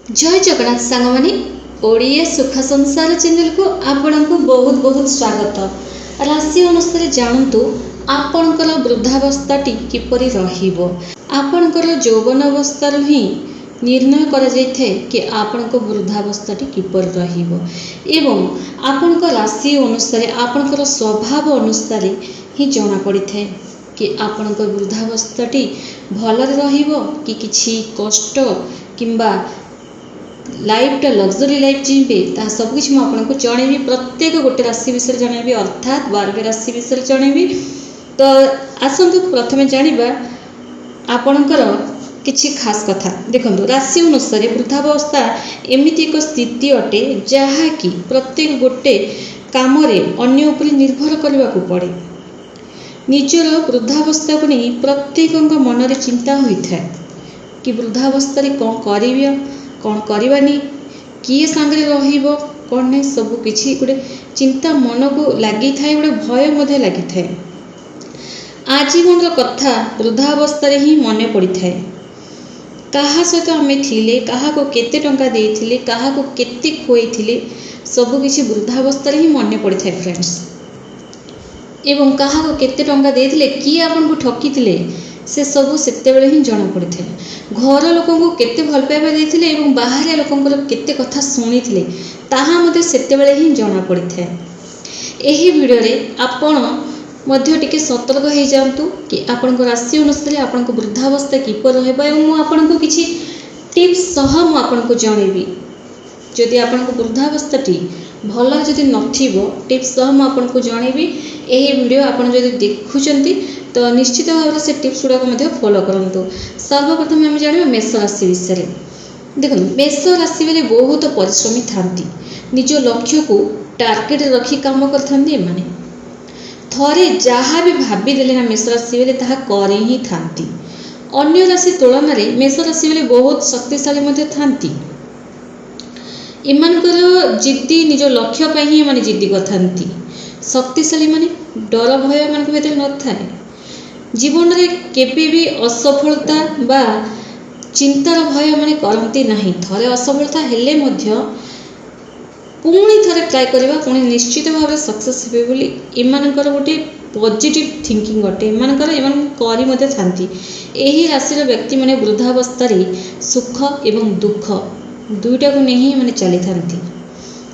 जय जगन्नाथ सांग मैंने ओडिया सुख संसार चैनल को आपण को बहुत बहुत स्वागत। राशि अनुसार जानतु आपणकर वृद्धावस्था किपरि रहिबो। आपणकर यौवन अवस्था ही निर्णय करा जायथे कि आपणको वृद्धावस्था किपरि रहिबो एवं आपणको राशि अनुसार आपणकर स्वभाव अनुसार ही जना पड़ी थे कि आपणको वृद्धावस्था भलरे रहिबो कि किछि कष्ट किंबा लाइफटा लग्जरी लाइफ जीवे ता सबकिछ मैं आपको जनइबी। प्रत्येक गोटे राशि विषय जनइबी अर्थात 12 राशि विषय जनइबी। तो आसतु प्रथमे जानिबा आपणकर किछि खास कथा। देखंतु राशि अनुसार वृद्धावस्था एमिति एक स्थिति अटे जहा कि प्रत्येक गोटे काम रे अन्य उपरि निर्भर करबा को पड़े। निजर वृद्धावस्था को नहीं प्रत्येक मन रे चिंता होइथा कि वृद्धावस्था रे कोन करिबा कौन करवानी किए सांगे रहिबो कौन नहीं सब किछि गोटे चिंता मन को लगी थाए गोटे भय मध्य लगी थाए। आजीवन कथा वृद्धावस्था ही मन पड़ी थाए। कहा सहित आम थिले कहा को केते टंका देइथिले कहा को केते खोइथिले सब किछि वृद्धावस्था ही मन पड़ी थाए फ्रेंड्स। एवं कहा को केते टंका देइथिले किए आपन को ठकीथिले से सबू सेते ही जना पड़ी थे। घर लोक को केते भल पाइबा देइथिले एवं बाहर लोकंकर केते कथा शुणिथिले ताहा मते सेते ही जना पड़ी थे। एही वीडियो रे आपण मध्य टिके सतर्क हो जातु कि आपण राशि अनुसार आपण वृद्धावस्था किपर रहबा एवं मु आपण को किछि टिप्स सह मु आपण को जणेबी। जदि आपण वृद्धावस्था भल जदि नथिबो टिप्स सह मु आपण को जणेबी। एही वीडियो आपण जदि देखुचंती तो निश्चित भाव से टिप्स गुड़ाक फॉलो करूँ। सर्वप्रथम आम जाना मेष राशि विषय। देखो मेष राशि वाले बहुत परिश्रमी थांती निज लक्ष्य को टार्गेट रखी काम करते। थरे जहाँ भी भावीदे ना मेष राशि वाले ताहा कर ही थांती। अन्य राशि तुलन में मेष राशि वाले बहुत शक्तिशाली थांती। एमानकर जिद्दी निज लक्ष्य पर ही एमाने जिद्दी करथांती। शक्तिशाली माने डर भय मान भीतर न थाए। जीवन में केबे भी असफलता बा चिंतार भय माने करती नहीं। थरे असफलता हेले मध्य पुणी थरे ट्राए करबा पुणी निश्चित भाव में सक्सेस हेबे बोली एमानकर गोटे पॉजिटिव थिंकिंग अटे। एमानकर एमान करी मध्य थांती। एही राशि व्यक्ति माने वृद्धावस्था रे सुख एवं दुख दुईटा को नहीं माने चली थांती।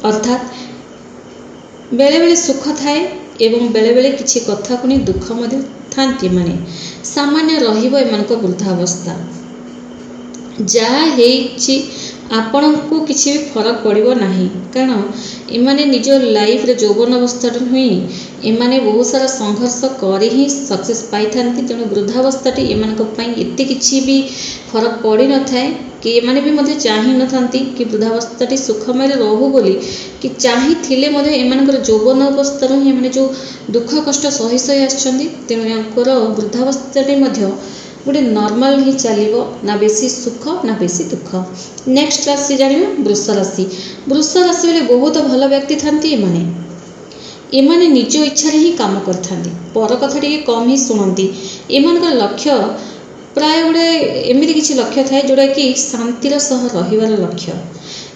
अर्थात बेले बेले सुख थाए एवं बेले बेले किछि कथा को नहीं दुख मध्य थांती। माने सामान्य रहिबो एमानक वृद्धावस्था जहाँ हेछि आपण को किछि भी फरक पड़िबो नाही। कारण एमाने निज लाइफ रे यौवन अवस्था हुई एमाने बहुत सारा संघर्ष कर ही सक्सेस पाई थांती। तेणु वृद्धावस्था एमानक पई एते किछि भी फरक पड़ी न थाए कि एमाने भी मध्य चाहि न थांती कि वृद्धावस्था सुखमय रहू बोली कि चाहि थिले मध्य एमानकर यौवन अवस्था ही एमाने जो दुख कष्ट सही सही आछंती। तेणु यांकर वृद्धावस्था मध्य गोटे नॉर्मल ही चलिबो ना बेसी सुख ना बेसी दुख। नेक्स्ट राशि जानिबा वृष राशि। वृष राशि वाले बहुत भल व्यक्ति थांती। एमाने निज इच्छा ही काम करथांती। पर कथा टिके कम ही शुणती। एमानकर लक्ष्य प्राय गोटे एमती किसी लक्ष्य थाए जोड़ा कि शांतिर सह रहिबार लक्ष्य।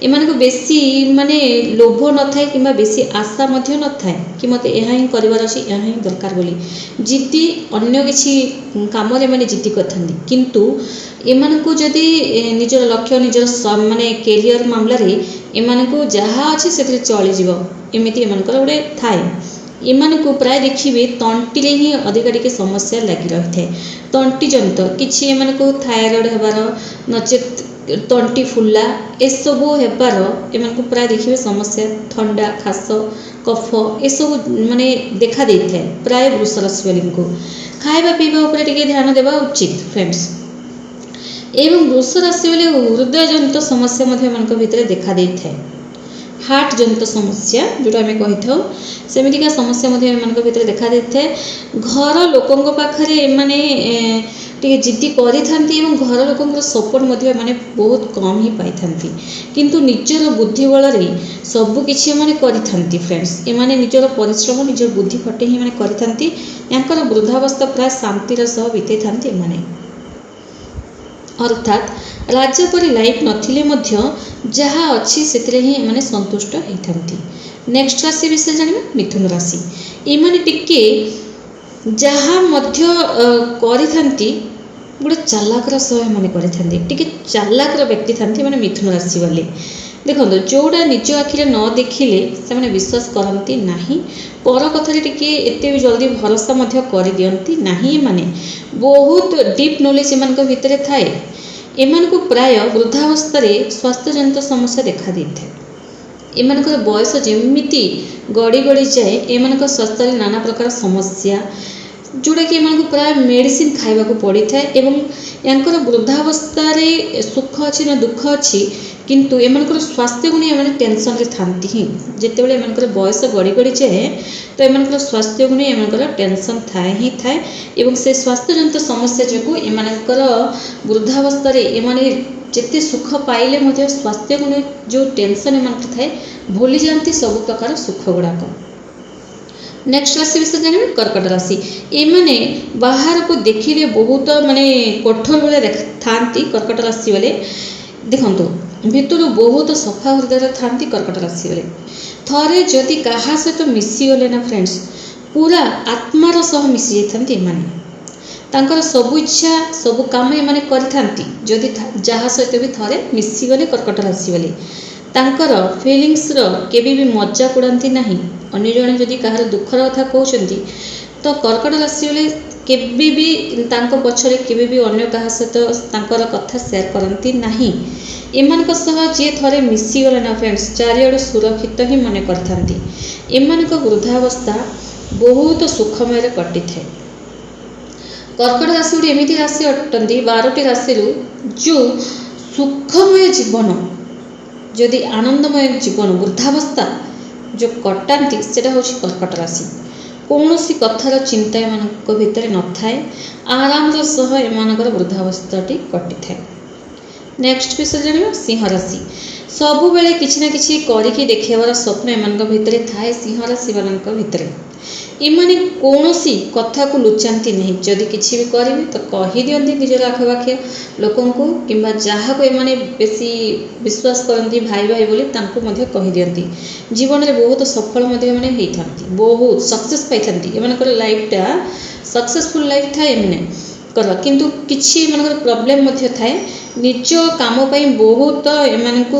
एमानक बेसी माने लोभ न थाए किंबा बेसी आशा मध्य न थाए कि मते एहा ही करिवार अछि एहा ही दरकार बोली जिद्दी अन्य किछि काम रे माने जिद्दी करथांती। किंतु एमानकु जदि निजर लक्ष्य निजर माने कैरियर मामला रे एमानकु जहा अछि सेते चली जिवो एमिति एमानकर गोटे थाए। एमानकु प्राय देखिबे तंटीले ही अधिक टिके समस्या लगी रही थाए। तंटी जनित किछि एमानकु थायराइड हेबार नचेत तंटी फुला एसबू हेबार एमानकु प्राय देखिबे समस्या ठंडा खास कफ एसबू माने देखा दे थाए। प्राय वृष राशि वाली को खाइबा पीबा ऊपर टिके ध्यान देबा उचित फ्रेंड्स। एवं वृष राशि वाले हृदय जनित समस्या मध्य एमानक भितर देखा दे थाए। हार्ट जनित समस्या जोटा आम कही था सेमितिका समस्या भीतर देखा दे थाए। घर लोकों पाखरे एमाने टिके जिद्दी करि थांती एवं घर लोकों सपोर्ट मध्य माने बहुत कम ही पाई थांती। किंतु निजर बुद्धि बल रे सब किछि माने करि थांती फ्रेंड्स। एमाने निजर परिश्रम निजर बुद्धि खटे ही माने करि थांती। यांकर वृद्धावस्था प्राय शांतिर सह बिते थांती एमाने। अर्थात ରାଜା ପରି ଲାଇଫ୍ ନଥିଲେ ମଧ୍ୟ ଯାହା ଅଛି ସେଥିରେ ହିଁ ଏମାନେ ସନ୍ତୁଷ୍ଟ ହେଇଥାନ୍ତି। ନେକ୍ସଟ ରାଶି ବିଷୟରେ ଜାଣିବା, ମିଥୁନ ରାଶି। ଏମାନେ ଟିକେ ଯାହା ମଧ୍ୟ କରିଥାନ୍ତି ଗୋଟେ ଚାଲାକର ସହ ଏମାନେ କରିଥାନ୍ତି, ଟିକେ ଚାଲାକର ବ୍ୟକ୍ତି ଥାନ୍ତି ଏମାନେ ମିଥୁନ ରାଶି ବାଲେ। ଦେଖନ୍ତୁ, ଯେଉଁଟା ନିଜ ଆଖିରେ ନ ଦେଖିଲେ ସେମାନେ ବିଶ୍ୱାସ କରନ୍ତି ନାହିଁ, ପର କଥାରେ ଟିକେ ଏତେ ଜଲ୍ଦି ଭରସା ମଧ୍ୟ କରିଦିଅନ୍ତି ନାହିଁ। ଏମାନେ ବହୁତ ଡିପ୍ ନଲେଜ ଏମାନଙ୍କ ଭିତରେ ଥାଏ। ଏମାନଙ୍କୁ ପ୍ରାୟ ବୃଦ୍ଧାବସ୍ଥାରେ ସ୍ୱାସ୍ଥ୍ୟଜନିତ ସମସ୍ୟା ଦେଖା ଦେଇଥାଏ। ଏମାନଙ୍କର ବୟସ ଯେମିତି ଗଡ଼ି ଗଡ଼ି ଯାଏ ଏମାନଙ୍କ ସ୍ୱାସ୍ଥ୍ୟରେ ନାନା ପ୍ରକାର ସମସ୍ୟା, ଯେଉଁଟାକି ଏମାନଙ୍କୁ ପ୍ରାୟ ମେଡ଼ିସିନ ଖାଇବାକୁ ପଡ଼ିଥାଏ ଏବଂ ୟାଙ୍କର ବୃଦ୍ଧାବସ୍ଥାରେ ସୁଖ ଅଛି ନା ଦୁଃଖ ଅଛି, କିନ୍ତୁ ଏମାନଙ୍କର ସ୍ୱାସ୍ଥ୍ୟକୁ ନେଇ ଏମାନେ ଟେନସନରେ ଥାନ୍ତି ହିଁ। ଯେତେବେଳେ ଏମାନଙ୍କର ବୟସ ଗଡ଼ି ଗଡ଼ି ଯାଏ ତ ଏମାନଙ୍କର ସ୍ୱାସ୍ଥ୍ୟକୁ ନେଇ ଏମାନଙ୍କର ଟେନସନ୍ ଥାଏ ହିଁ ଥାଏ ଏବଂ ସେ ସ୍ୱାସ୍ଥ୍ୟଜନିତ ସମସ୍ୟା ଯୋଗୁଁ ଏମାନଙ୍କର ବୃଦ୍ଧାବସ୍ଥାରେ ଏମାନେ ଯେତେ ସୁଖ ପାଇଲେ ମଧ୍ୟ ସ୍ୱାସ୍ଥ୍ୟକୁ ନେଇ ଯେଉଁ ଟେନସନ୍ ଏମାନଙ୍କର ଥାଏ ଭୁଲିଯାଆନ୍ତି ସବୁ ପ୍ରକାର ସୁଖ ଗୁଡ଼ାକ। ନେକ୍ସଟ ରାଶି ବିଷୟରେ ଜାଣିବେ, କର୍କଟ ରାଶି। ଏମାନେ ବାହାରକୁ ଦେଖିଲେ ବହୁତ କଠୋର ଭଳିଆ ଥାନ୍ତି କର୍କଟ ରାଶି ବାଲେ। ଦେଖନ୍ତୁ, ଭିତରୁ ବହୁତ ସଫା ହୃଦୟରେ ଥାନ୍ତି କର୍କଟ ରାଶି ବାଲେ। ଥରେ ଯଦି କାହା ସହିତ ମିଶିଗଲେ ନା ଫ୍ରେଣ୍ଡସ୍, ପୁରା ଆତ୍ମାର ସହ ମିଶି ଯାଇଥାନ୍ତି ଏମାନେ। ତାଙ୍କର ସବୁ ଇଚ୍ଛା ସବୁ କାମ ଏମାନେ କରିଥାନ୍ତି ଯଦି ଯାହା ସହିତ ବି ଥରେ ମିଶିଗଲେ କର୍କଟ ରାଶି ବାଲେ। ତାଙ୍କର ଫିଲିଙ୍ଗସର କେବେ ବି ମଜାକ ଉଡ଼ାନ୍ତି ନାହିଁ। ଅନ୍ୟ ଜଣେ ଯଦି କାହାର ଦୁଃଖର କଥା କହୁଛନ୍ତି ତ କର୍କଟ ରାଶି ବାଲେ କେବେ ବି ତାଙ୍କ ପଛରେ କେବେ ବି ଅନ୍ୟ କାହା ସହିତ ତାଙ୍କର କଥା ସେୟାର କରନ୍ତି ନାହିଁ। ଏମାନଙ୍କ ସହ ଯିଏ ଥରେ ମିଶିଗଲେ ନା ଫ୍ରେଣ୍ଡସ୍, ଚାରିଆଡ଼ୁ ସୁରକ୍ଷିତ ହିଁ ମନେ କରିଥାନ୍ତି। ଏମାନଙ୍କ ବୃଦ୍ଧାବସ୍ଥା ବହୁତ ସୁଖମୟରେ କଟିଥାଏ। କର୍କଟ ରାଶି ଗୋଟେ ଏମିତି ରାଶି ଅଟନ୍ତି 12ଟି ରାଶିରୁ ଯେଉଁ ସୁଖମୟ ଜୀବନ, ଯଦି ଆନନ୍ଦମୟ ଜୀବନ ବୃଦ୍ଧାବସ୍ଥା ଯେଉଁ କଟାନ୍ତି ସେଟା ହେଉଛି କର୍କଟ ରାଶି। କୌଣସି କଥାର ଚିନ୍ତା ଏମାନଙ୍କ ଭିତରେ ନଥାଏ, ଆରାମର ସହ ଏମାନଙ୍କର ବୃଦ୍ଧାବସ୍ଥାଟି କଟିଥାଏ। ନେକ୍ସଟ ବିଷୟରେ ଜାଣିବା, ସିଂହ ରାଶି। ସବୁବେଳେ କିଛି ନା କିଛି କରିକି ଦେଖାଇବାର ସ୍ୱପ୍ନ ଏମାନଙ୍କ ଭିତରେ ଥାଏ ସିଂହ ରାଶିମାନଙ୍କ ଭିତରେ। ଏମାନେ କୌଣସି କଥାକୁ ଲୁଚାନ୍ତି ନାହିଁ, ଯଦି କିଛି ବି କରିବେ ତ କହିଦିଅନ୍ତି ନିଜର ଆଖପାଖ ଲୋକଙ୍କୁ କିମ୍ବା ଯାହାକୁ ଏମାନେ ବେଶୀ ବିଶ୍ୱାସ କରନ୍ତି ଭାଇ ଭାଇ ବୋଲି ତାଙ୍କୁ ମଧ୍ୟ କହିଦିଅନ୍ତି। ଜୀବନରେ ବହୁତ ସଫଳ ମଧ୍ୟ ଏମାନେ ହେଇଥାନ୍ତି, ବହୁତ ସକ୍ସେସ୍ ପାଇଥାନ୍ତି। ଏମାନଙ୍କର ଲାଇଫଟା ସକ୍ସେସଫୁଲ୍ ଲାଇଫ୍ ଥାଏ ଏମାନଙ୍କର, କିନ୍ତୁ କିଛି ଏମାନଙ୍କର ପ୍ରୋବ୍ଲେମ୍ ମଧ୍ୟ ଥାଏ। ନିଜ କାମ ପାଇଁ ବହୁତ ଏମାନଙ୍କୁ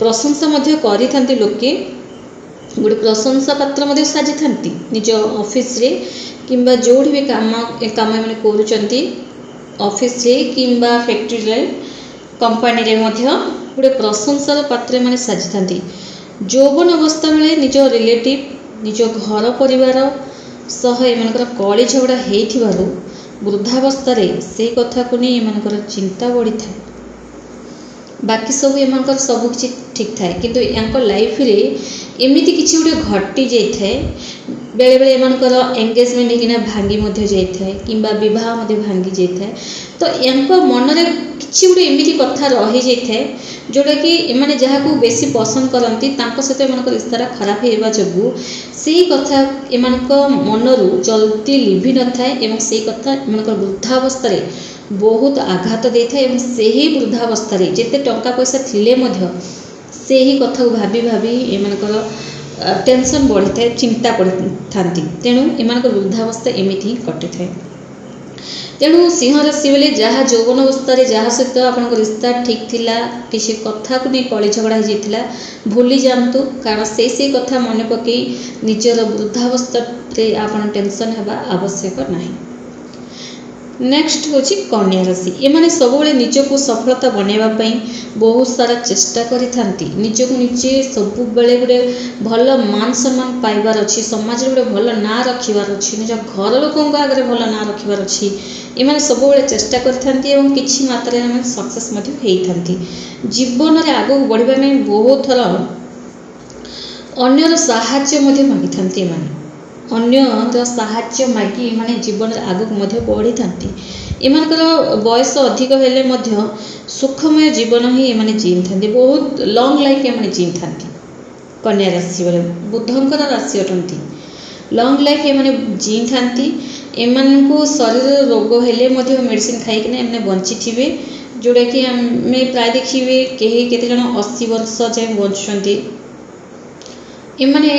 ପ୍ରଶଂସା ମଧ୍ୟ କରିଥାନ୍ତି ଲୋକେ, ଗୋଟେ ପ୍ରଶଂସା ପାତ୍ର ମଧ୍ୟ ସାଜିଥାନ୍ତି ନିଜ ଅଫିସରେ କିମ୍ବା ଯେଉଁଠି ବି କାମ ଏମାନେ କରୁଛନ୍ତି, ଅଫିସରେ କିମ୍ବା ଫ୍ୟାକ୍ଟ୍ରିରେ କମ୍ପାନୀରେ ମଧ୍ୟ ଗୋଟେ ପ୍ରଶଂସାର ପାତ୍ର ଏମାନେ ସାଜିଥାନ୍ତି। ଯୌବନ ଅବସ୍ଥା ବେଳେ ନିଜ ରିଲେଟିଭ ନିଜ ଘର ପରିବାର ସହ ଏମାନଙ୍କର କଳି ଝଗଡ଼ା ହେଇଥିବାରୁ ବୃଦ୍ଧାବସ୍ଥାରେ ସେଇ କଥାକୁ ନେଇ ଏମାନଙ୍କର ଚିନ୍ତା ବଢ଼ିଥାଏ। ବାକି ସବୁ ଏମାନଙ୍କର ସବୁ କିଛି ଠିକ୍ ଥାଏ, କିନ୍ତୁ ୟାଙ୍କ ଲାଇଫରେ ଏମିତି କିଛି ଗୋଟେ ଘଟି ଯାଇଥାଏ, ବେଳେବେଳେ ଏମାନଙ୍କର ଏଙ୍ଗେଜମେଣ୍ଟ ହେଇକିନା ଭାଙ୍ଗି ମଧ୍ୟ ଯାଇଥାଏ କିମ୍ବା ବିବାହ ମଧ୍ୟ ଭାଙ୍ଗି ଯାଇଥାଏ। ତ ୟାଙ୍କ ମନରେ କିଛି ଗୋଟେ ଏମିତି କଥା ରହିଯାଇଥାଏ ଯେଉଁଟାକି ଏମାନେ ଯାହାକୁ ବେଶୀ ପସନ୍ଦ କରନ୍ତି ତାଙ୍କ ସହିତ ଏମାନଙ୍କର ରିସ୍ତାଟା ଖରାପ ହେବା ଯୋଗୁଁ ସେଇ କଥା ଏମାନଙ୍କ ମନରୁ ଜଲ୍ଦି ଲିଭି ନଥାଏ ଏବଂ ସେଇ କଥା ଏମାନଙ୍କର ବୃଦ୍ଧାବସ୍ଥାରେ ବହୁତ ଆଘାତ ଦେଇଥାଏ ଏବଂ ସେହି ବୃଦ୍ଧାବସ୍ଥାରେ ଯେତେ ଟଙ୍କା ପଇସା ଥିଲେ ମଧ୍ୟ ସେହି କଥାକୁ ଭାବି ଭାବି ଏମାନଙ୍କର ଟେନସନ୍ ବଢ଼ିଥାଏ, ଚିନ୍ତା ପଡ଼ିଥାନ୍ତି। ତେଣୁ ଏମାନଙ୍କର ବୃଦ୍ଧାବସ୍ଥା ଏମିତି ହିଁ କଟିଥାଏ। ତେଣୁ ସିଂହ ରାଶି ବେଳେ ଯାହା ଯୌବନ ଅବସ୍ଥାରେ ଯାହା ସହିତ ଆପଣଙ୍କ ରିସ୍ତା ଠିକ୍ ଥିଲା, କିଛି କଥାକୁ ନେଇ କଳି ଝଗଡ଼ା ହେଇଯାଇଥିଲା, ଭୁଲି ଯାଆନ୍ତୁ, କାରଣ ସେଇ କଥା ମନେ ପକାଇ ନିଜର ବୃଦ୍ଧାବସ୍ଥାରେ ଆପଣ ଟେନସନ୍ ହେବା ଆବଶ୍ୟକ ନାହିଁ। ନେକ୍ସଟ ହେଉଛି କନ୍ୟା ରାଶି। ଏମାନେ ସବୁବେଳେ ନିଜକୁ ସଫଳତା ବନେଇବା ପାଇଁ ବହୁତ ସାରା ଚେଷ୍ଟା କରିଥାନ୍ତି। ନିଜକୁ ନିଜେ ସବୁବେଳେ ଗୋଟେ ଭଲ ମାନ ସମ୍ମାନ ପାଇବାର ଅଛି, ସମାଜରେ ଗୋଟେ ଭଲ ନାଁ ରଖିବାର ଅଛି, ନିଜ ଘର ଲୋକଙ୍କ ଆଗରେ ଭଲ ନାଁ ରଖିବାର ଅଛି। ଏମାନେ ସବୁବେଳେ ଚେଷ୍ଟା କରିଥାନ୍ତି ଏବଂ କିଛି ମାତ୍ରାରେ ଏମାନେ ସକ୍ସେସ୍ ମଧ୍ୟ ହେଇଥାନ୍ତି। ଜୀବନରେ ଆଗକୁ ବଢ଼ିବା ପାଇଁ ବହୁତ ଥର ଅନ୍ୟର ସାହାଯ୍ୟ ମଧ୍ୟ ମାଗିଥାନ୍ତି। ଏମାନେ ଅନ୍ୟର ସାହାଯ୍ୟ ମାଗି ଏମାନେ ଜୀବନରେ ଆଗକୁ ମଧ୍ୟ ବଢ଼ିଥାନ୍ତି। ଏମାନଙ୍କର ବୟସ ଅଧିକ ହେଲେ ମଧ୍ୟ ସୁଖମୟ ଜୀବନ ହିଁ ଏମାନେ ଜିଇଥାନ୍ତି, ବହୁତ ଲଙ୍ଗ ଲାଇଫ୍ ଏମାନେ ଜିଇଥାନ୍ତି। କନ୍ୟା ରାଶି ବେଳେ ବୁଧଙ୍କର ରାଶି ଅଟନ୍ତି, ଲଙ୍ଗ ଲାଇଫ୍ ଏମାନେ ଜିଇଥାନ୍ତି। ଏମାନଙ୍କୁ ଶରୀରରେ ରୋଗ ହେଲେ ମଧ୍ୟ ମେଡ଼ିସିନ ଖାଇକିନା ଏମାନେ ବଞ୍ଚିଥିବେ, जोटाकि आम प्राय देखिए कहीं केते जन 80 वर्ष जाए बचुंट एमाने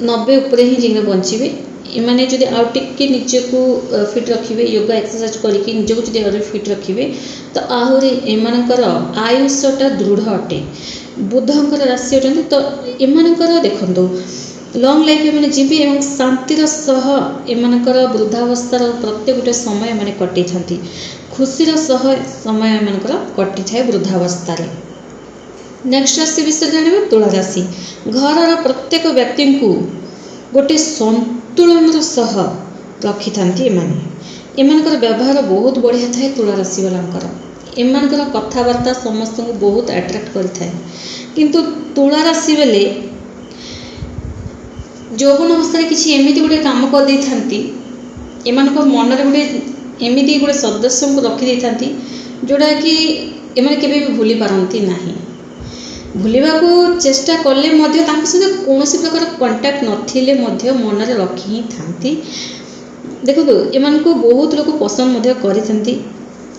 90 उपरे ही जिन बचे एमाने जदि आउ टिके निजको फिट रखिए योगा एक्सरसाइज करके निजको जब फिट रखिए तो आहरी एमानकर आयुषटा दृढ़ अटे। बुधंकर राशि अटंती तो एमानकर देखो लंग लाइफ एमाने जीवे एवं शांतिर सह एमानकर वृद्धावस्थार प्रत्येक गोटे समय एमाने कटि थांती खुशीर सह समय एमानकर कटि थाए वृद्धावस्था रे। नेक्स्ट राशि विषय जानिबा तुला राशि। घर प्रत्येक व्यक्ति को गोटे संतुलन सह रखि थांती एमानकर व्यवहार बहुत बढ़िया थाए। तुला राशि वालांकर एमानकर कथबार्ता समस्त को बहुत अट्रैक्ट करिथाए किंतु तुला राशि वाले यौवन अवस्था किसी एमती गोटे काम कर दे थांती एमानक मन गोटे एमती गोटे सदस्य को रखी थांती जोड़ा कि एमाने केबे भी भूली पारंती नाही। भूलिबा को चेष्टा कले मध्य तांको सहित कौनसी प्रकार कांटेक्ट नथिले मध्य मन रे रखी ही थांती। देखो एमान को बहुत लोग पसंद मध्य करि थांती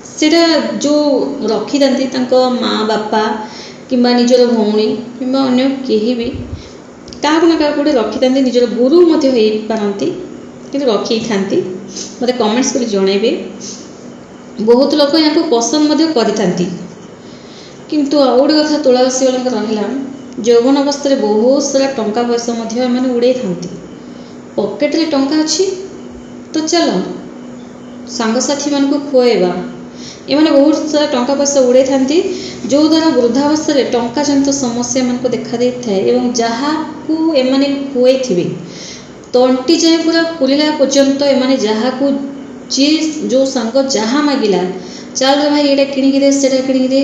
सेटा जो रखी थांती तांको माँ बापा किंबा निजर भौणी किंबा अन्य केही भी क्या ना क्या गोटे रखी था निजर गुरु मध्य हो पारती कि रखी थांती। मत कमेंट्स कर जनइबे बहुत लोग यहाँ पसंद मध्य करि किंतु आ गोटे कथा तुला राशि वाला रहा यौवन अवस्था बहुत सारा टंका पैसा उड़े थांती पॉकेट रे टंका अच्छी तो चल सांगसाथी मान को खुएबा एमाने बहुत सारा टंका पैसा उड़े थांती जो द्वारा वृद्धावस्था टंका जनित समस्या मान को देखा दे थाए एवं जहाँ को एमाने खुए थे तंटी जाए पूरा फुलिला पर्यंत एमाने जहाँ को जी जो सांग जहाँ मागिला चल रे भाई ये किणिकी दे से किणिकी दे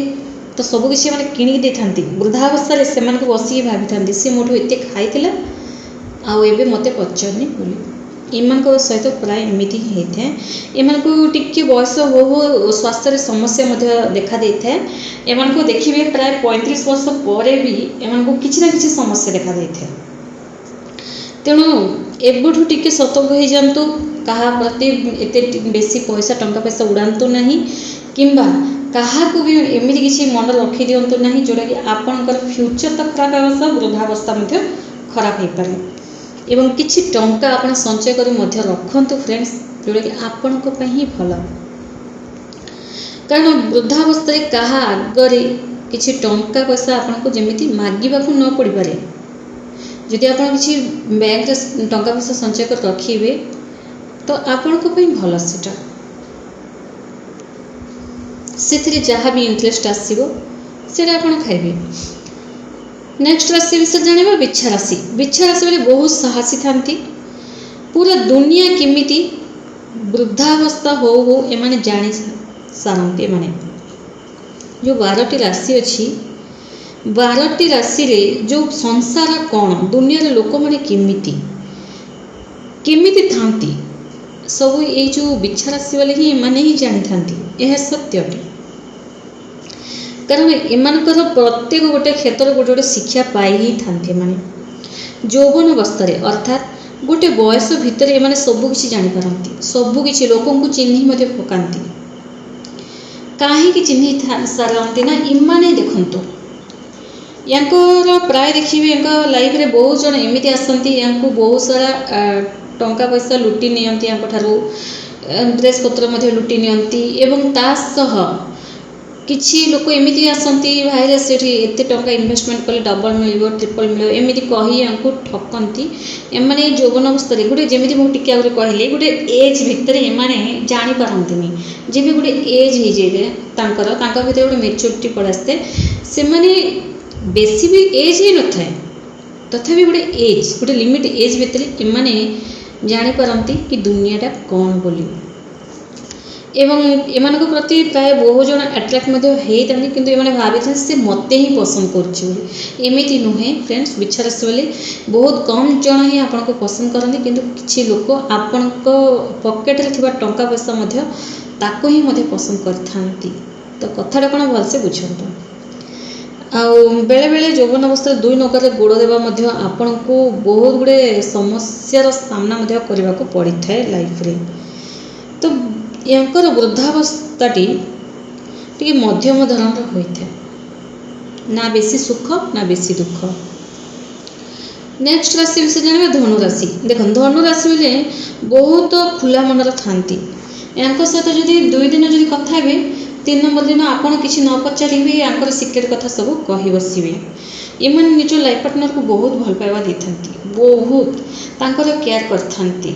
तो सबकिछि माने किणिकी दे थांती। वृद्धावस्था से माने बसिक भाभी थांती सी मोठू एते खाइथिला आउ एबे मते पचरनी बोली एमान सहित प्राय एमती होता है। एमान को टिके बयस हो हो स्वास्थ्य समस्या देखा दे था एमान को देखिए प्राय 35 वर्ष पर भी एमान को किसी ना किसी समस्या देखा दे था। तेणु एबठू टिके सतर्क हो जातु कहा प्रति एते बेसी पैसा टंका पैसा उड़ातु नहीं किंबा कहा को भी एमती किसी मन रखी दिंतु नहीं जोटा कि आपणकर फ्यूचर तो खराब वृद्धावस्था खराब हो पारे एवं किछि टंका आपण संचय करी मध्य रखंतु फ्रेंड्स जोड़ा कि आपण को ही भल कारण वृद्धावस्था कहा आगरे किछि टंका पैसा आपण को जेमिति मागिबाकू न पड़ी पारे जदि आपण किछि बैंक रे टंका पैसा संचय कर रखिबे तो आपण को भल सेटा से जहाँ भी इंटरेस्ट आसीबो सेटा आपण खाइबे। नेक्स्ट राशि विषय जानिबा बिच्छा राशि। बिच्छा राशि वाले बहुत साहसी थांती पूरा दुनिया केमिति वृद्धावस्था हो एमाने जानी सारंती एमाने जो 12टी राशि अच्छी 12टी राशि रे जो संसार कौन दुनिया रे लोक माने केमिति केमिति थांती सब ये जो बिच्छा राशि वाले ही एमाने ही जानी थांती यह सत्य कारण एमानकर प्रत्येक गोटे क्षेत्र गोटे गोटे शिक्षा पाई ही थांती माने यौवन अवस्था अर्थात गोटे बयस भितर एमाने सबकिछि जानीपारती सबकिछि लोकों को चिन्ही मध्य पकाती कहीं चिन्ही सारती ना इमाने देखंतु यांकर प्राय देखिए लाइफ रे बहुत जन एमती आसती यहाँ बहुत सारा टंका पैसा लुटि नियंती ड्रेस पत्र मध्य लुटि नियंती एवं तासह किछि लोक एमती आसती भाई से एते टंका इन्वेस्टमेंट कले डबल मिल ट्रिपल मिल एमती कही यहाँ ठकती एमाने यौवन अवस्था गोटे जमी मुझे टिके आगे कहली गोटे एज भितर एमाने जानी पारंती जब गोटे एज हो जाए भीतर गोटे मेच्योरिटी पड़ास्ते से माने बेसी भी एज ही न था तथापि गोटे एज गोटे लिमिट एज भितर एमाने जानी पारंती कि दुनियाटा कौन बोली एवं एमान प्रति प्राय बहुत जन अट्राक्ट होता किंतु एमाने भावी से मते ही पसंद करमती नुहे फ्रेंड्स। बिच्छा राशि वाले बहुत कम जन ही आपन को पसंद करते किंतु किछि लोक आपण पॉकेट रे थिबा टंका पैसा ताको ही मते पसंद करथांती तो कथाटा कौन भलसे बुझंतु आउ बेले बेले यौवन अवस्था दुई नौकार गोड़ देवा आपण को बहुत गुड़े समस्यार सामना करने को पड़ी था लाइफ रे। तो यांकर वृद्धावस्थाटी ଟିକେ ମଧ୍ୟମ ଧରଣର ହୋଇଥାଏ, ନା ବେଶୀ ସୁଖ ନା ବେଶୀ ଦୁଃଖ। ନେକ୍ସଟ ରାଶି ବିଷୟରେ ଜାଣିବା ଧନୁରାଶି। ଦେଖନ୍ତୁ ଧନୁରାଶି ବୋଲେ ବହୁତ ଖୋଲା ମନର ଥାନ୍ତି। ୟାଙ୍କ ସହିତ ଯଦି 2 ଦିନ ଯଦି କଥା ହେବେ, 3 ନମ୍ବର ଦିନ ଆପଣ କିଛି ନ ପଚାରିବେ ୟାଙ୍କର ସିକ୍ରେଟ କଥା ସବୁ କହି ବସିବେ। ଏମାନେ ନିଜ ଲାଇଫ ପାର୍ଟନରକୁ ବହୁତ ଭଲ ପାଇବା ଦେଇଥାନ୍ତି, ବହୁତ ତାଙ୍କର କେୟାର କରିଥାନ୍ତି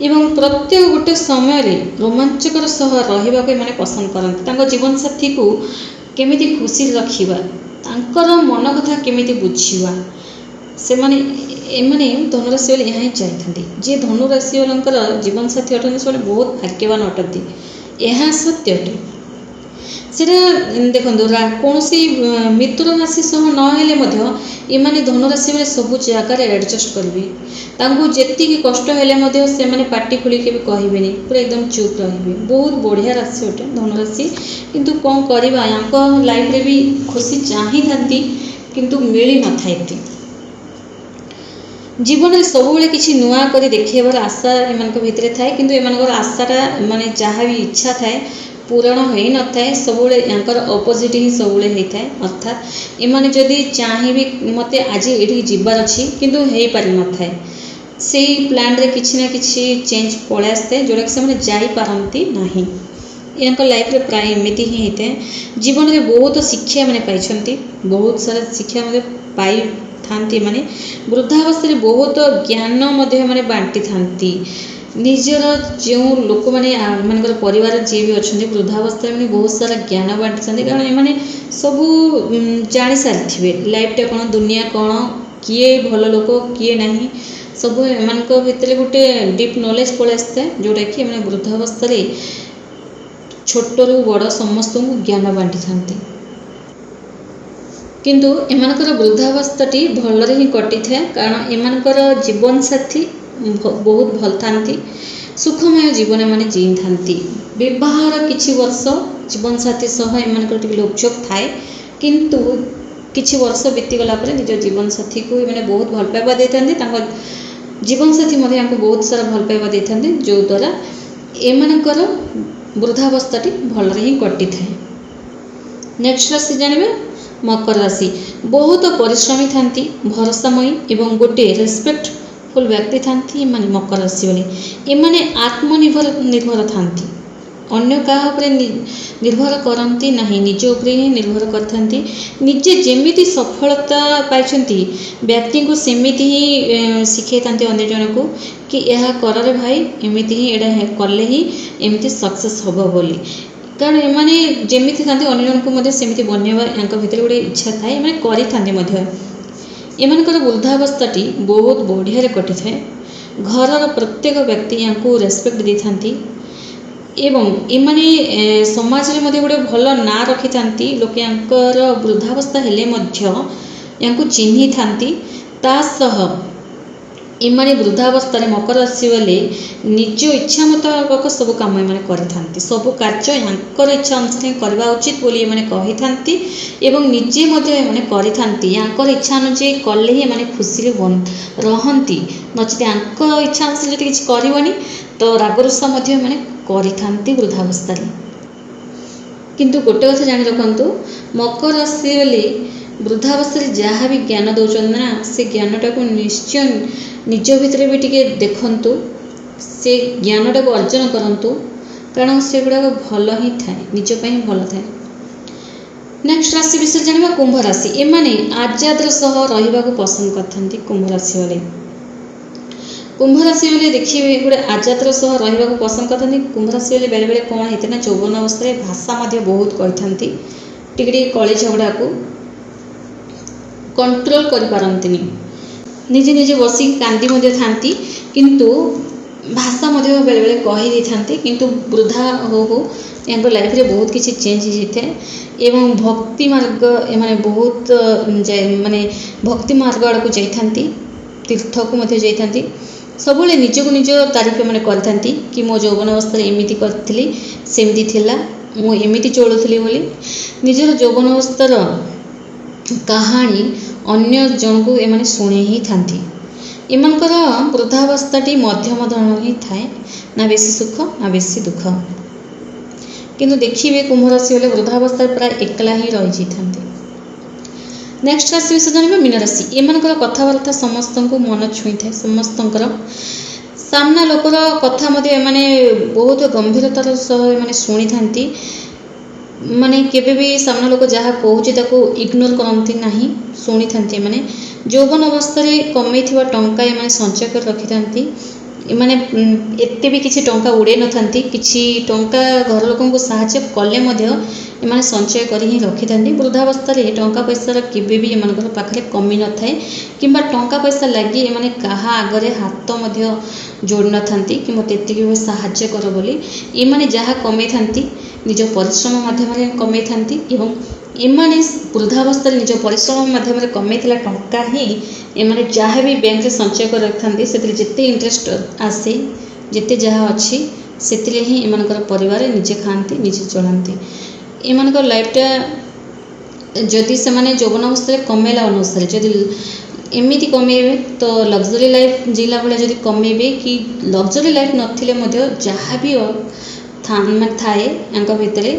ଏବଂ ପ୍ରତ୍ୟେକ ଗୋଟେ ସମୟରେ ରୋମାଞ୍ଚକର ସହ ରହିବାକୁ ଏମାନେ ପସନ୍ଦ କରନ୍ତି। ତାଙ୍କ ଜୀବନସାଥୀକୁ କେମିତି ଖୁସିରେ ରଖିବା, ତାଙ୍କର ମନ କଥା କେମିତି ବୁଝିବା, ଏମାନେ ଧନୁରାଶି ବାଲା ଏହା ହିଁ ଚାହିଁଥାନ୍ତି। ଯିଏ ଧନୁରାଶି ବାଲାଙ୍କର ଜୀବନସାଥୀ ଅଟନ୍ତି ସେମାନେ ବହୁତ ଭାଗ୍ୟବାନ ଅଟନ୍ତି, ଏହା ସତ୍ୟ ଅଟେ। ସେଇଟା ଦେଖନ୍ତୁ କୌଣସି ମିତ୍ର ରାଶି ସହ ନହେଲେ ମଧ୍ୟ ଏମାନେ ଧନୁରାଶି ବେଳେ ସବୁ ଜାଗାରେ ଆଡ଼ଜଷ୍ଟ କରିବେ। ତାଙ୍କୁ ଯେତିକି କଷ୍ଟ ହେଲେ ମଧ୍ୟ ସେମାନେ ପାଟି ଖୋଲି କେବେ କହିବେନି, ପୁରା ଏକଦମ ଚୁପ୍ ରହିବେ। ବହୁତ ବଢ଼ିଆ ରାଶି ଅଟେ ଧନୁରାଶି। କିନ୍ତୁ କ'ଣ କରିବା, ୟାଙ୍କ ଲାଇଫରେ ବି ଖୁସି ଚାହିଁଥାନ୍ତି କିନ୍ତୁ ମିଳିନଥାଏ ଏତେ। ଜୀବନରେ ସବୁବେଳେ କିଛି ନୂଆ କରି ଦେଖେଇବାର ଆଶା ଏମାନଙ୍କ ଭିତରେ ଥାଏ, କିନ୍ତୁ ଏମାନଙ୍କର ଆଶାଟା ଯାହା ବି ଇଚ୍ଛା ଥାଏ ପୂରଣ ହୋଇନଥାଏ। ସବୁବେଳେ ୟାଙ୍କର ଅପୋଜିଟ୍ ହିଁ ସବୁବେଳେ ହେଇଥାଏ। ଅର୍ଥାତ୍ ଏମାନେ ଯଦି ଚାହିଁବେ ମୋତେ ଆଜି ଏଠିକି ଯିବାର ଅଛି କିନ୍ତୁ ହେଇପାରିନଥାଏ, ସେଇ ପ୍ଲାନ୍ରେ କିଛି ନା କିଛି ଚେଞ୍ଜ ପଳାଇ ଆସିଥାଏ ଯେଉଁଟାକି ସେମାନେ ଯାଇପାରନ୍ତି ନାହିଁ। ୟାଙ୍କ ଲାଇଫରେ ପ୍ରାୟ ଏମିତି ହିଁ ହେଇଥାଏ। ଜୀବନରେ ବହୁତ ଶିକ୍ଷା ଏମାନେ ପାଇଛନ୍ତି, ବହୁତ ସାରା ଶିକ୍ଷା ମଧ୍ୟ ପାଇଥାନ୍ତି। ଏମାନେ ବୃଦ୍ଧାବସ୍ଥାରେ ବହୁତ ଜ୍ଞାନ ମଧ୍ୟ ଏମାନେ ବାଣ୍ଟିଥାନ୍ତି। ନିଜର ଯେଉଁ ଲୋକମାନେ ଏମାନଙ୍କର ପରିବାର ଯିଏ ବି ଅଛନ୍ତି ବୃଦ୍ଧାବସ୍ଥାରେ ଏମାନେ ବହୁତ ସାରା ଜ୍ଞାନ ବାଣ୍ଟିଥାନ୍ତି, କାରଣ ଏମାନେ ସବୁ ଜାଣି ସାରିଥିବେ ଲାଇଫଟା କ'ଣ, ଦୁନିଆ କ'ଣ, କିଏ ଭଲ ଲୋକ କିଏ ନାହିଁ, ସବୁ ଏମାନଙ୍କ ଭିତରେ ଗୋଟେ ଡିପ୍ ନଲେଜ ପଳାଇ ଆସିଥାଏ, ଯେଉଁଟାକି ଏମାନେ ବୃଦ୍ଧାବସ୍ଥାରେ ଛୋଟରୁ ବଡ଼ ସମସ୍ତଙ୍କୁ ଜ୍ଞାନ ବାଣ୍ଟିଥାନ୍ତି। କିନ୍ତୁ ଏମାନଙ୍କର ବୃଦ୍ଧାବସ୍ଥାଟି ଭଲରେ ହିଁ କଟିଥାଏ, କାରଣ ଏମାନଙ୍କର ଜୀବନସାଥୀ ବହୁତ ଭଲ ଥାନ୍ତି, ସୁଖମୟ ଜୀବନ ଏମାନେ ଜିଇଥାନ୍ତି। ବିବାହର କିଛି ବର୍ଷ ଜୀବନସାଥୀ ସହ ଏମାନଙ୍କର ଟିକେ ଲୋକଚୋକ ଥାଏ, କିନ୍ତୁ କିଛି ବର୍ଷ ବିତିଗଲା ପରେ ନିଜ ଜୀବନସାଥୀକୁ ଏମାନେ ବହୁତ ଭଲ ପାଇବା ଦେଇଥାନ୍ତି। ତାଙ୍କ ଜୀବନସାଥୀ ମଧ୍ୟ ୟାଙ୍କୁ ବହୁତ ସାରା ଭଲ ପାଇବା ଦେଇଥାନ୍ତି, ଯେଉଁଦ୍ୱାରା ଏମାନଙ୍କର ବୃଦ୍ଧାବସ୍ଥାଟି ଭଲରେ ହିଁ କଟିଥାଏ। ନେକ୍ସଟ ରାଶି ଜାଣିବା ମକର ରାଶି। ବହୁତ ପରିଶ୍ରମୀ ଥାନ୍ତି, ଭରସାମୟୀ ଏବଂ ଗୋଟିଏ ରେସପେକ୍ଟଫୁଲ ବ୍ୟକ୍ତି ଥାନ୍ତି ଏମାନେ ମକର ରାଶି ବୋଲି। ଏମାନେ ନିର୍ଭର ଥାନ୍ତି, ଅନ୍ୟ କାହା ଉପରେ ନିର୍ଭର କରନ୍ତି ନାହିଁ, ନିଜ ଉପରେ ହିଁ ନିର୍ଭର କରିଥାନ୍ତି। ନିଜେ ଯେମିତି ସଫଳତା ପାଇଛନ୍ତି ବ୍ୟକ୍ତିଙ୍କୁ ସେମିତି ହିଁ ଶିଖାଇଥାନ୍ତି ଅନ୍ୟ ଜଣକୁ କି ଏହା କରରେ ଭାଇ, ଏମିତି ହିଁ ଏଇଟା କଲେ ହିଁ ଏମିତି ସକ୍ସେସ୍ ହେବ ବୋଲି। କାରଣ ଏମାନେ ଯେମିତି ଥାନ୍ତି ଅନ୍ୟ ଜଣଙ୍କୁ ମଧ୍ୟ ସେମିତି ବନେଇବା ୟାଙ୍କ ଭିତରେ ଗୋଟେ ଇଚ୍ଛା ଥାଏ, ଏମାନେ କରିଥାନ୍ତି ମଧ୍ୟ। ଏମାନଙ୍କର ବୃଦ୍ଧାବସ୍ଥାଟି ବହୁତ ବଢ଼ିଆରେ କଟିଥାଏ। ଘରର ପ୍ରତ୍ୟେକ ବ୍ୟକ୍ତି ୟାଙ୍କୁ ରେସପେକ୍ଟ ଦେଇଥାନ୍ତି ଏବଂ ଏମାନେ ସମାଜରେ ମଧ୍ୟ ଗୋଟେ ଭଲ ନାଁ ରଖିଥାନ୍ତି। ଲୋକେ ୟାଙ୍କର ବୃଦ୍ଧାବସ୍ଥା ହେଲେ ମଧ୍ୟ ୟାଙ୍କୁ ଚିହ୍ନିଥାନ୍ତି। ତା ସହ ଏମାନେ ବୃଦ୍ଧାବସ୍ଥାରେ ମକର ରାଶି ବେଳେ ନିଜ ଇଚ୍ଛା ମୁତାବକ ସବୁ କାମ ଏମାନେ କରିଥାନ୍ତି, ସବୁ କାର୍ଯ୍ୟ ୟାଙ୍କର ଇଚ୍ଛା ଅନୁସାରେ କରିବା ଉଚିତ ବୋଲି ଏମାନେ କହିଥାନ୍ତି ଏବଂ ନିଜେ ମଧ୍ୟ ଏମାନେ କରିଥାନ୍ତି। ୟାଙ୍କର ଇଚ୍ଛା ଅନୁଯାୟୀ କଲେ ହିଁ ଏମାନେ ଖୁସିରେ ରହନ୍ତି, ନଚେତ ୟାଙ୍କ ଇଚ୍ଛା ଅନୁସାରେ ଯଦି କିଛି କରିବନି ତ ରାଗରୁଷା ମଧ୍ୟ ଏମାନେ କରିଥାନ୍ତି ବୃଦ୍ଧାବସ୍ଥାରେ। କିନ୍ତୁ ଗୋଟେ କଥା ଜାଣି ରଖନ୍ତୁ, ମକର ରାଶି ବୋଲି ବୃଦ୍ଧାବସ୍ଥାରେ ଯାହା ବି ଜ୍ଞାନ ଦେଉଛନ୍ତି ନା, ସେ ଜ୍ଞାନଟାକୁ ନିଶ୍ଚୟ ନିଜ ଭିତରେ ବି ଟିକେ ଦେଖନ୍ତୁ, ସେ ଜ୍ଞାନଟାକୁ ଅର୍ଜନ କରନ୍ତୁ, କାରଣ ସେଗୁଡ଼ାକ ଭଲ ହିଁ ଥାଏ, ନିଜ ପାଇଁ ଭଲ ଥାଏ। ନେକ୍ସଟ ରାଶି ବିଷୟରେ ଜାଣିବା କୁମ୍ଭ ରାଶି। ଏମାନେ ଆଜାଦର ସହ ରହିବାକୁ ପସନ୍ଦ କରିଥାନ୍ତି। କୁମ୍ଭ ରାଶି ବେଳେ ଦେଖିବେ ଗୋଟେ ଆଜାଦର ସହ ରହିବାକୁ ପସନ୍ଦ କରିଥାନ୍ତି। କୁମ୍ଭ ରାଶି ବେଳେ ବେଳେବେଳେ କ'ଣ ହେଇଥାଏ ନା, ଯୌବନ ଅବସ୍ଥାରେ ଭାଷା ମଧ୍ୟ ବହୁତ କହିଥାନ୍ତି, ଟିକେ କଳି ଝଗଡ଼ାକୁ କଣ୍ଟ୍ରୋଲ କରିପାରନ୍ତିନି, ନିଜେ ନିଜେ ବସିକି କାନ୍ଦି ମଧ୍ୟ ଥାନ୍ତି, କିନ୍ତୁ ଭାଷା ମଧ୍ୟ ବେଳେବେଳେ କହିଦେଇଥାନ୍ତି। କିନ୍ତୁ ବୃଦ୍ଧା ହଉ ୟାଙ୍କ ଲାଇଫରେ ବହୁତ କିଛି ଚେଞ୍ଜ ହେଇଯାଇଥାଏ ଏବଂ ଭକ୍ତି ମାର୍ଗ ଏମାନେ ବହୁତ ଭକ୍ତି ମାର୍ଗ ଆଡ଼କୁ ଯାଇଥାନ୍ତି, ତୀର୍ଥକୁ ମଧ୍ୟ ଯାଇଥାନ୍ତି। ସବୁବେଳେ ନିଜକୁ ନିଜ ତାରିଫ ଏମାନେ କରିଥାନ୍ତି କି ମୋ ଯୌବନ ଅବସ୍ଥାରେ ଏମିତି କରିଥିଲି, ସେମିତି ଥିଲା, ମୁଁ ଏମିତି ଚଳୁଥିଲି ବୋଲି। ନିଜର ଯୌବନ ଅବସ୍ଥାର କାହାଣୀ ଅନ୍ୟ ଜଣଙ୍କୁ ଏମାନେ ଶୁଣେଇ ହିଁ ଥାନ୍ତି। ଏମାନଙ୍କର ବୃଦ୍ଧାବସ୍ଥାଟି ମଧ୍ୟମ ଧରଣର ହିଁ ଥାଏ, ନା ବେଶୀ ସୁଖ ନା ବେଶୀ ଦୁଃଖ। କିନ୍ତୁ ଦେଖିବେ କୁମ୍ଭ ରାଶି ହେଲେ ବୃଦ୍ଧାବସ୍ଥାରେ ପ୍ରାୟ ଏକଲା ହିଁ ରହିଯାଇଥାନ୍ତି। ନେକ୍ସଟ ରାଶି ବିଷୟ ଜାଣିବା ମୀନ ରାଶି। ଏମାନଙ୍କର କଥାବାର୍ତ୍ତା ସମସ୍ତଙ୍କୁ ମନ ଛୁଇଁଥାଏ। ସମସ୍ତଙ୍କର ସାମ୍ନା ଲୋକର କଥା ମଧ୍ୟ ଏମାନେ ବହୁତ ଗମ୍ଭୀରତାର ସହ ଏମାନେ ଶୁଣିଥାନ୍ତି। ମାନେ କେବେ ବି ସାମ୍ନା ଲୋକ ଯାହା କହୁଛି ତାକୁ ଇଗ୍ନୋର କରନ୍ତି ନାହିଁ, ଶୁଣିଥାନ୍ତି। ଏମାନେ ଯୌବନ ଅବସ୍ଥାରେ କମେଇଥିବା ଟଙ୍କା ଏମାନେ ସଞ୍ଚୟ କରି ରଖିଥାନ୍ତି। ଏମାନେ ଏତେ ବି କିଛି ଟଙ୍କା ଉଡ଼େଇ ନଥାନ୍ତି। କିଛି ଟଙ୍କା ଘର ଲୋକଙ୍କୁ ସାହାଯ୍ୟ କଲେ ମଧ୍ୟ ଏମାନେ ସଞ୍ଚୟ କରି ହିଁ ରଖିଥାନ୍ତି। ବୃଦ୍ଧାବସ୍ଥାରେ ଟଙ୍କା ପଇସାର କେବେ ବି ଏମାନଙ୍କର ପାଖରେ କମି ନଥାଏ କିମ୍ବା ଟଙ୍କା ପଇସା ଲାଗି ଏମାନେ କାହା ଆଗରେ ହାତ ମଧ୍ୟ ଯୋଡ଼ି ନଥାନ୍ତି କି ମୋତେ ଏତିକି ସାହାଯ୍ୟ କର ବୋଲି। ଏମାନେ ଯାହା କମେଇଥାନ୍ତି ନିଜ ପରିଶ୍ରମ ମାଧ୍ୟମରେ କମେଇଥାନ୍ତି ଏବଂ ଏମାନେ ବୃଦ୍ଧାବସ୍ଥାରେ ନିଜ ପରିଶ୍ରମ ମାଧ୍ୟମରେ କମେଇଥିଲା ଟଙ୍କା ହିଁ ଏମାନେ ଯାହା ବି ବ୍ୟାଙ୍କରେ ସଞ୍ଚୟ କରି ରଖିଥାନ୍ତି ସେଥିରେ ଯେତେ ଇଣ୍ଟରେଷ୍ଟ ଆସେ, ଯେତେ ଯାହା ଅଛି ସେଥିରେ ହିଁ ଏମାନଙ୍କର ପରିବାର ନିଜେ ଖାଆନ୍ତି, ନିଜେ ଚଳାନ୍ତି। ଏମାନଙ୍କର ଲାଇଫଟା ଯଦି ସେମାନେ ଯୌବନ ଅବସ୍ଥାରେ କମେଇଲା ଅନୁସାରେ ଯଦି ଏମିତି କମେଇବେ ତ ଲକ୍ଜରୀ ଲାଇଫ୍ ଜିଲା ଭଳିଆ ଯଦି କମେଇବେ କି ଲକ୍ଜରୀ ଲାଇଫ୍ ନଥିଲେ ମଧ୍ୟ ଯାହା ବି ଥାଏ ୟାଙ୍କ ଭିତରେ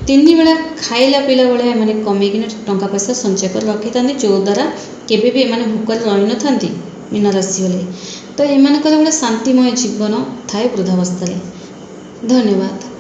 3 ବେଳା ଖାଇଲା ପିଇଲା ଭଳିଆ ଏମାନେ କମେଇକିନା ଟଙ୍କା ପଇସା ସଞ୍ଚୟ କରି ରଖିଥାନ୍ତି, ଯେଉଁଦ୍ୱାରା କେବେ ବି ଏମାନେ ଭୋକରେ ରହିନଥାନ୍ତି ମୀନ ରାଶି ହେଲେ। ତ ଏମାନଙ୍କର ଗୋଟେ ଶାନ୍ତିମୟ ଜୀବନ ଥାଏ ବୃଦ୍ଧାବସ୍ଥାରେ। ଧନ୍ୟବାଦ।